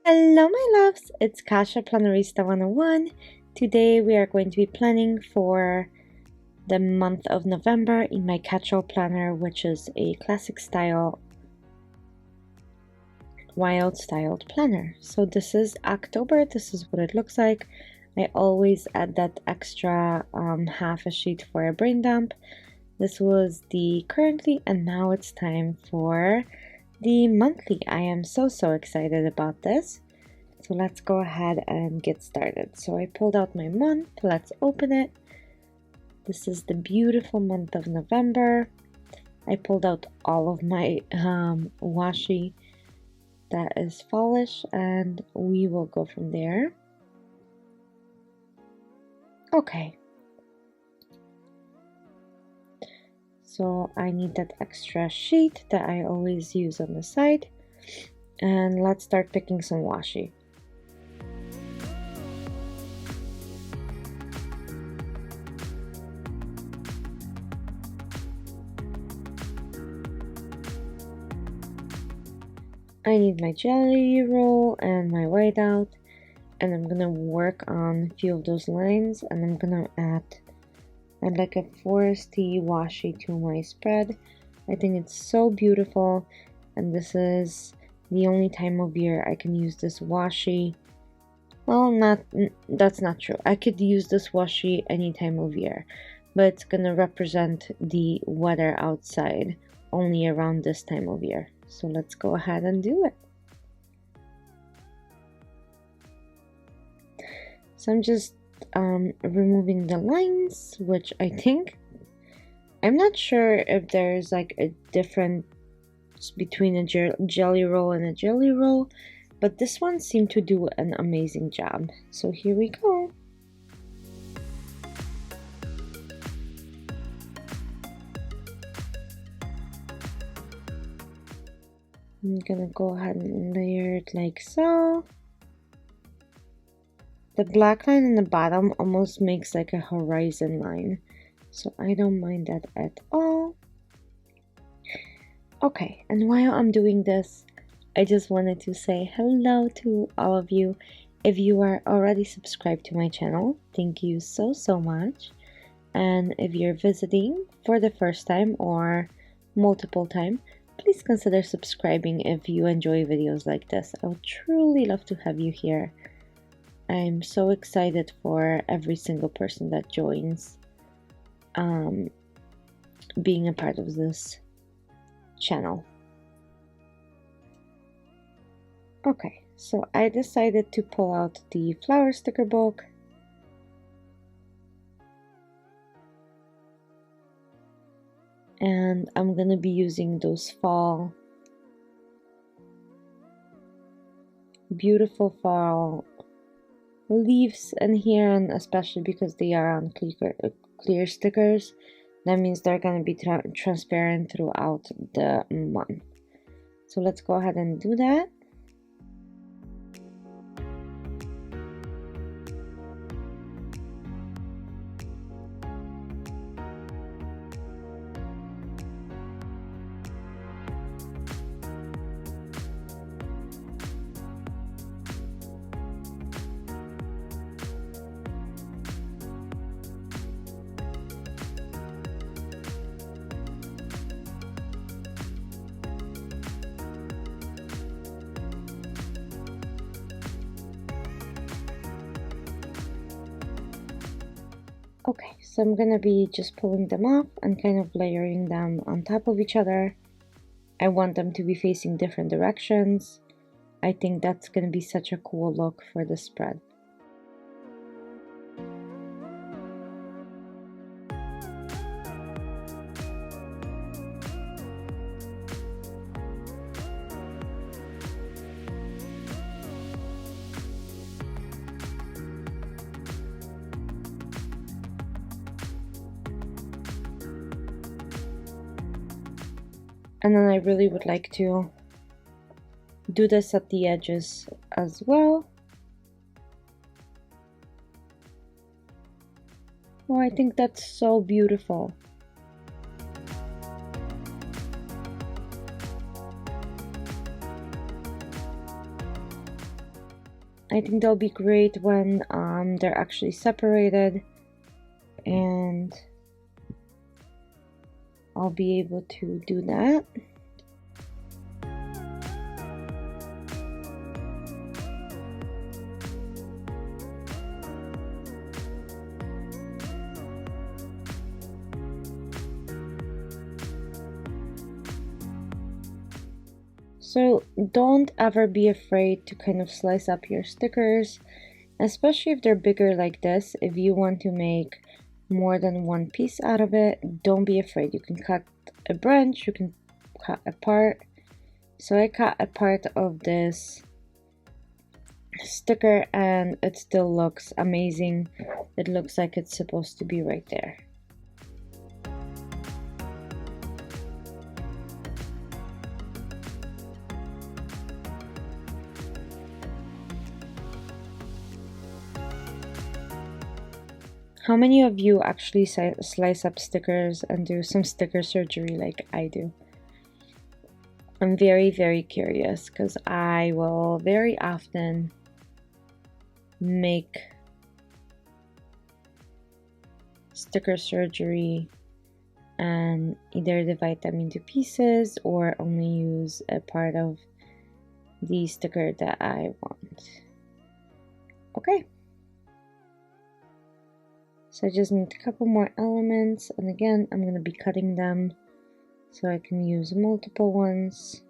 Hello my loves, it's Kasha Plannerista 101. Today we are going to be planning for the month of November in my catch-all planner, which is a classic style, wild styled planner. So this is October, this is what it looks like. I always add that extra half a sheet for a brain dump. This was the currently, and now it's time for the monthly. I am so excited about this. So let's go ahead and get started. So I pulled out my month. Let's open it. This is the beautiful month of November. I pulled out all of my washi that is fallish, and we will go from there. Okay. So I need that extra sheet that I always use on the side. And let's start picking some washi. I need my jelly roll and my whiteout, and I'm gonna work on a few of those lines, and I'm gonna add like a foresty washi to my spread. I think it's so beautiful, and this is the only time of year I can use this washi. Well, that's not true. I could use this washi any time of year, but it's gonna represent the weather outside only around this time of year. So let's go ahead and do it. So I'm just removing the lines, which I'm not sure if there's like a difference between a jelly roll and a jelly roll, but this one seemed to do an amazing job. So here we go. I'm gonna go ahead and layer it like so. The black line in the bottom almost makes like a horizon line, so I don't mind that at all. Okay, and while I'm doing this, I just wanted to say hello to all of you. If you are already subscribed to my channel, thank you so much. And if you're visiting for the first time or multiple time, please consider subscribing if you enjoy videos like this. I would truly love to have you here. I'm so excited for every single person that joins being a part of this channel. Okay, so I decided to pull out the flower sticker book. And I'm gonna be using those beautiful fall leaves in here, and especially because they are on clear stickers, that means they're going to be transparent throughout the month. So let's go ahead and do that. Okay, so I'm gonna be just pulling them off and kind of layering them on top of each other. I want them to be facing different directions. I think that's gonna be such a cool look for the spread. And then I really would like to do this at the edges as well. Oh, I think that's so beautiful. I think they'll be great when they're actually separated, and I'll be able to do that. So don't ever be afraid to kind of slice up your stickers, especially if they're bigger like this. If you want to make more than one piece out of it, don't be afraid. You can cut a branch, you can cut a part. So I cut a part of this sticker and it still looks amazing. It looks like it's supposed to be right there. How many of you actually slice up stickers and do some sticker surgery like I do? I'm very, very curious because I will very often make sticker surgery and either divide them into pieces or only use a part of the sticker that I want. Okay. So I just need a couple more elements, and again, I'm going to be cutting them so I can use multiple ones.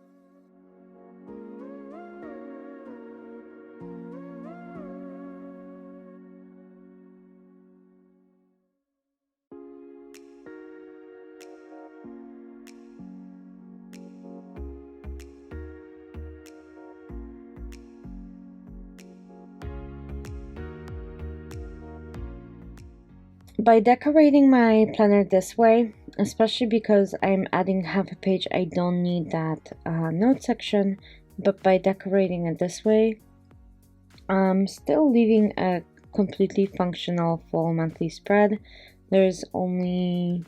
By decorating my planner this way, especially because I'm adding half a page, I don't need that note section, but by decorating it this way, I'm still leaving a completely functional full monthly spread. There's only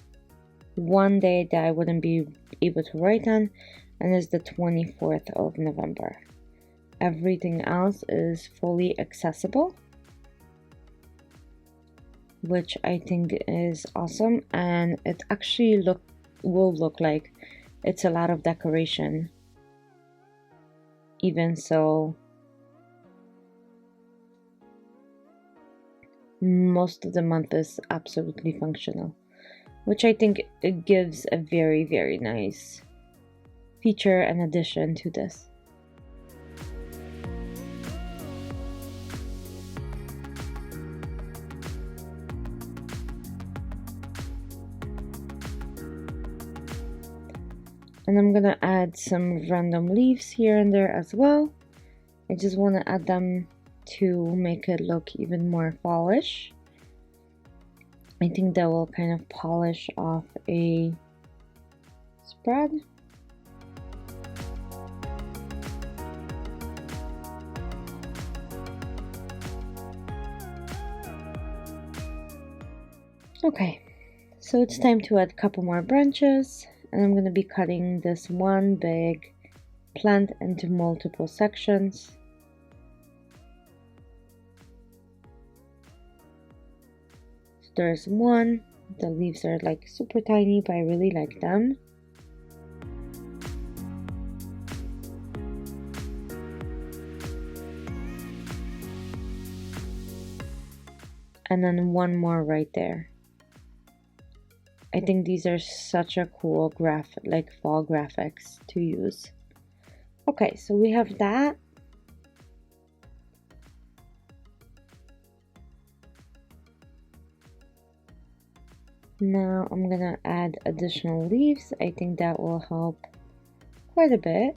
one day that I wouldn't be able to write on, and it's the 24th of November. Everything else is fully accessible, which I think is awesome, and it actually will look like it's a lot of decoration, even so most of the month is absolutely functional, which I think it gives a very, very nice feature and addition to this. And I'm gonna add some random leaves here and there as well. I just want to add them to make it look even more fallish. I think that will kind of polish off a spread. Okay, so it's time to add a couple more branches, and I'm going to be cutting this one big plant into multiple sections. So there's one. The leaves are like super tiny, but I really like them. And then one more right there. I think these are such a cool like fall graphics to use. Okay, so we have that. Now I'm gonna add additional leaves. I think that will help quite a bit.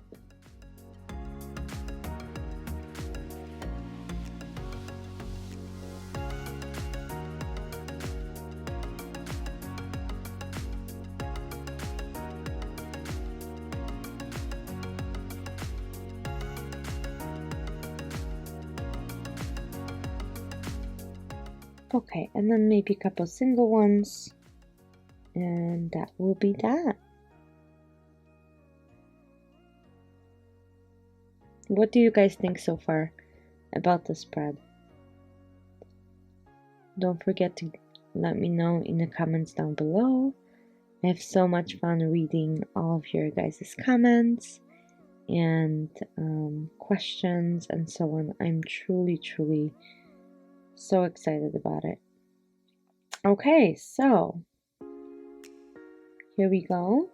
Okay, and then maybe a couple single ones, and that will be that. What do you guys think so far? about the spread. Don't forget to let me know in the comments down below. I have so much fun reading all of your guys' comments and questions and so on. I'm truly so excited about it. Okay, so here we go.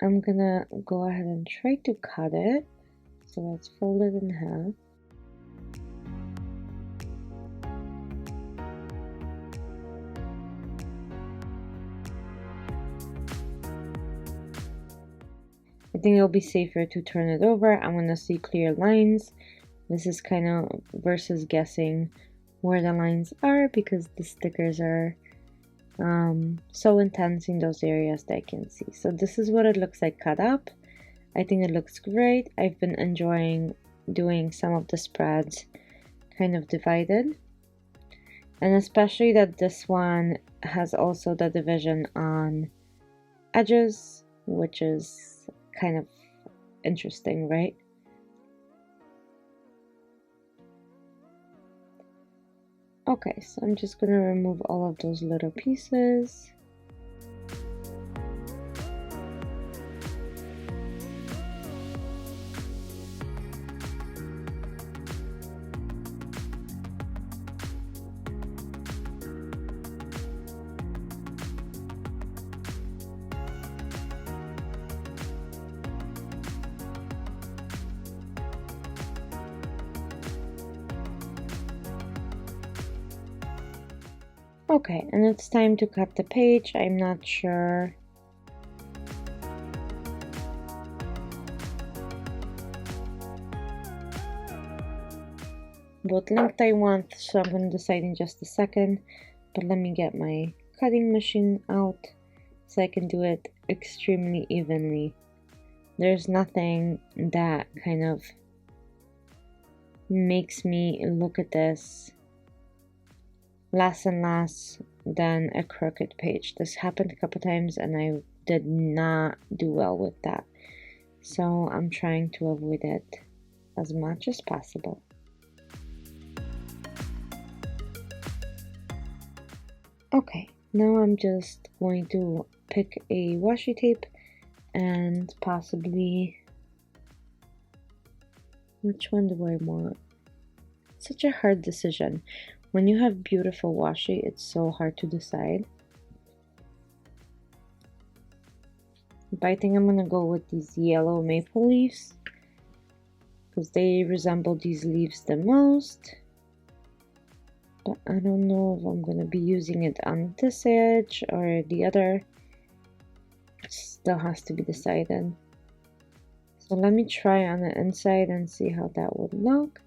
I'm gonna go ahead and try to cut it. So let's fold it in half. I think it'll be safer to turn it over. I want to see clear lines. This is kind of versus guessing where the lines are, because the stickers are so intense in those areas that I can see. So this is what it looks like cut up. I think it looks great. I've been enjoying doing some of the spreads kind of divided, and especially that this one has also the division on edges, which is kind of interesting, right? Okay, so I'm just gonna remove all of those little pieces. Okay, and it's time to cut the page. I'm not sure what length I want, so I'm going to decide in just a second. But let me get my cutting machine out so I can do it extremely evenly. There's nothing that kind of makes me look at this less and less than a crooked page. This happened a couple times and I did not do well with that. So I'm trying to avoid it as much as possible. Okay, now I'm just going to pick a washi tape and possibly, which one do I want? Such a hard decision. When you have beautiful washi, it's so hard to decide. But I think I'm gonna go with these yellow maple leaves because they resemble these leaves the most. But I don't know if I'm gonna be using it on this edge or the other. It still has to be decided. So let me try on the inside and see how that would look.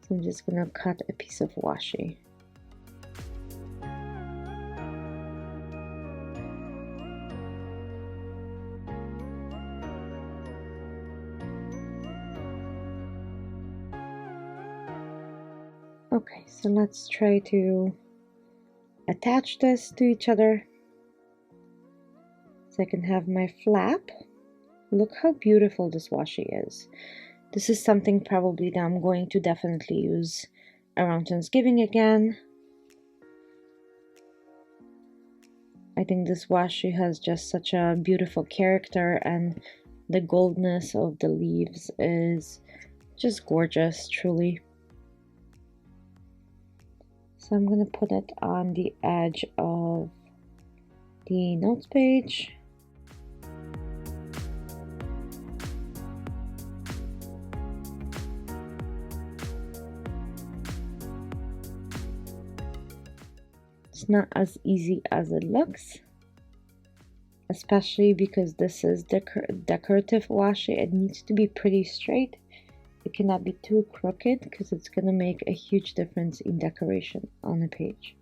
So I'm just gonna cut a piece of washi. Okay, so let's try to attach this to each other so I can have my flap. Look how beautiful this washi is. This is something probably that I'm going to definitely use around Thanksgiving again. I think this washi has just such a beautiful character, and the goldness of the leaves is just gorgeous, truly. So I'm going to put it on the edge of the notes page. It's not as easy as it looks, especially because this is decorative washi. It needs to be pretty straight. It cannot be too crooked because it's going to make a huge difference in decoration on a page.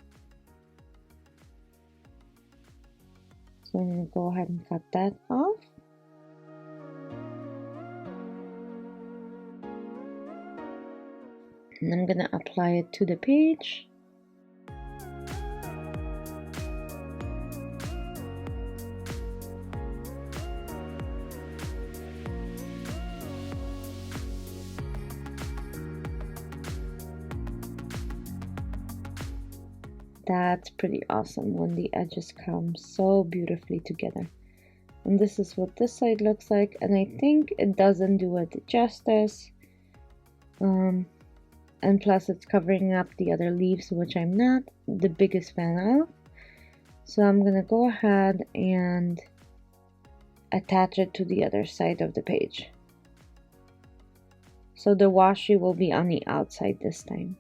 So I'm going to go ahead and cut that off. And I'm going to apply it to the page. That's pretty awesome when the edges come so beautifully together. And this is what this side looks like, and I think it doesn't do it justice. And plus it's covering up the other leaves, which I'm not the biggest fan of. So I'm gonna go ahead and attach it to the other side of the page. So the washi will be on the outside this time.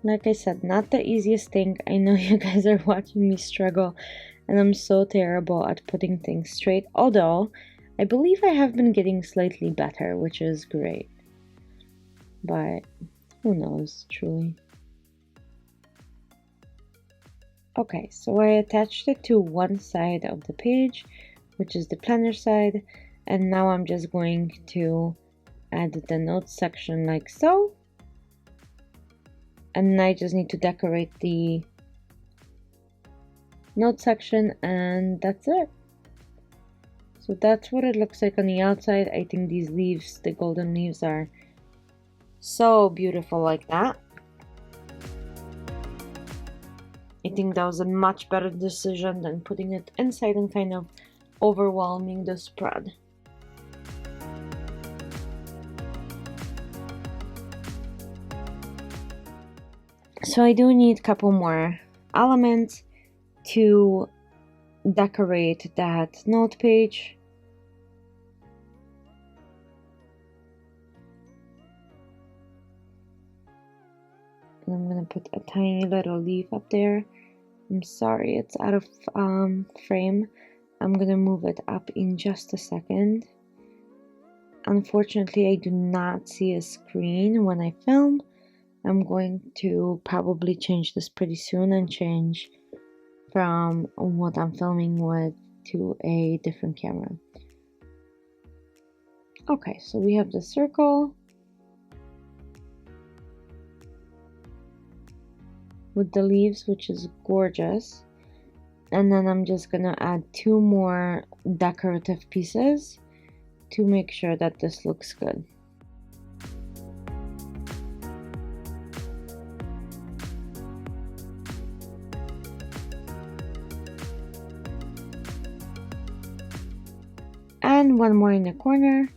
Like I said, not the easiest thing. I know you guys are watching me struggle, and I'm so terrible at putting things straight, although I believe I have been getting slightly better, which is great. But who knows, truly. Okay, so I attached it to one side of the page, which is the planner side, and now I'm just going to add the notes section like so. And I just need to decorate the note section, and that's it. So that's what it looks like on the outside. I think these leaves, the golden leaves, are so beautiful like that. I think that was a much better decision than putting it inside and kind of overwhelming the spread. So I do need a couple more elements to decorate that note page. And I'm gonna put a tiny little leaf up there. I'm sorry, it's out of frame. I'm gonna move it up in just a second. Unfortunately, I do not see a screen when I film. I'm going to probably change this pretty soon and change from what I'm filming with to a different camera. Okay, so we have the circle with the leaves, which is gorgeous. And then I'm just gonna add two more decorative pieces to make sure that this looks good. And one more in the corner.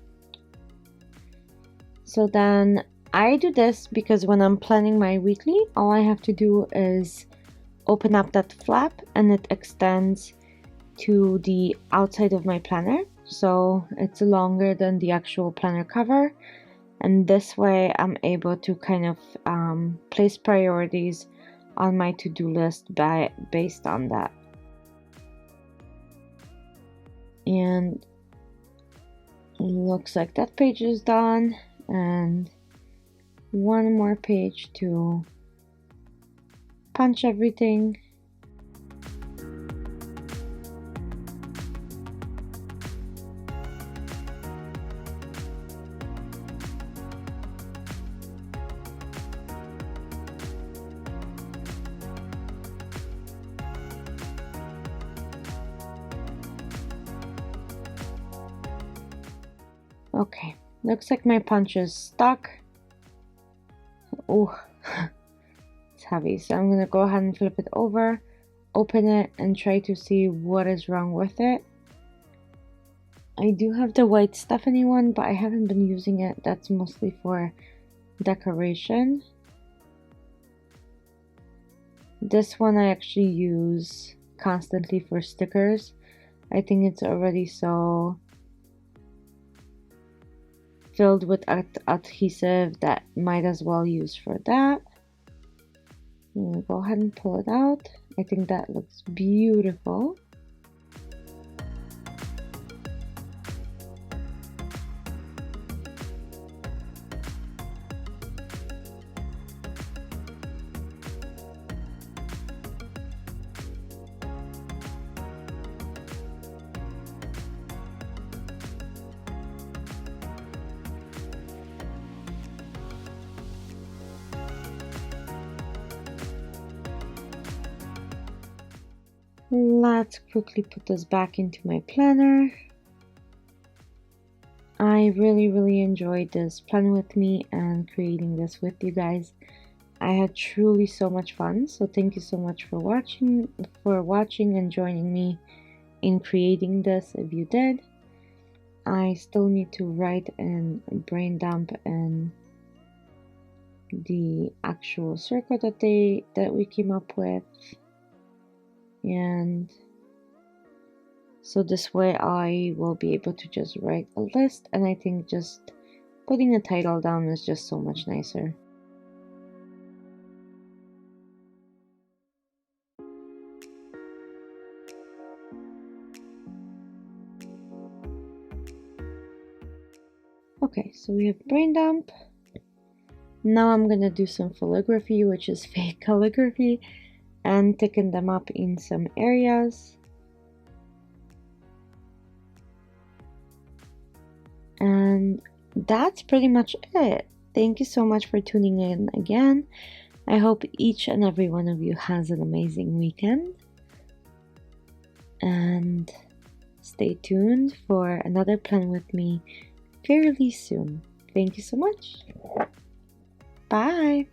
So then I do this because when I'm planning my weekly, all I have to do is open up that flap and it extends to the outside of my planner. So it's longer than the actual planner cover. And this way I'm able to kind of place priorities on my to-do list based on that. And looks like that page is done, and one more page to punch everything. Okay, looks like my punch is stuck. Oh, it's heavy, so I'm gonna go ahead and flip it over, open it, and try to see what is wrong with it. I do have the white Stephanie one, but I haven't been using it. That's mostly for decoration. This one I actually use constantly for stickers. I think it's already so filled with adhesive that might as well use for that. I'm gonna go ahead and pull it out. I think that looks beautiful. Let's quickly put this back into my planner. I really enjoyed this plan with me and creating this with you guys. I had truly so much fun, so thank you so much for watching and joining me in creating this if you did. I still need to write and brain dump and the actual circle that we came up with, and so this way I will be able to just write a list, and I think just putting a title down is just so much nicer. Okay, so we have brain dump. Now I'm gonna do some calligraphy, which is fake calligraphy, and thicken them up in some areas. And that's pretty much it. Thank you so much for tuning in again. I hope each and every one of you has an amazing weekend. And stay tuned for another plan with me fairly soon. Thank you so much. Bye.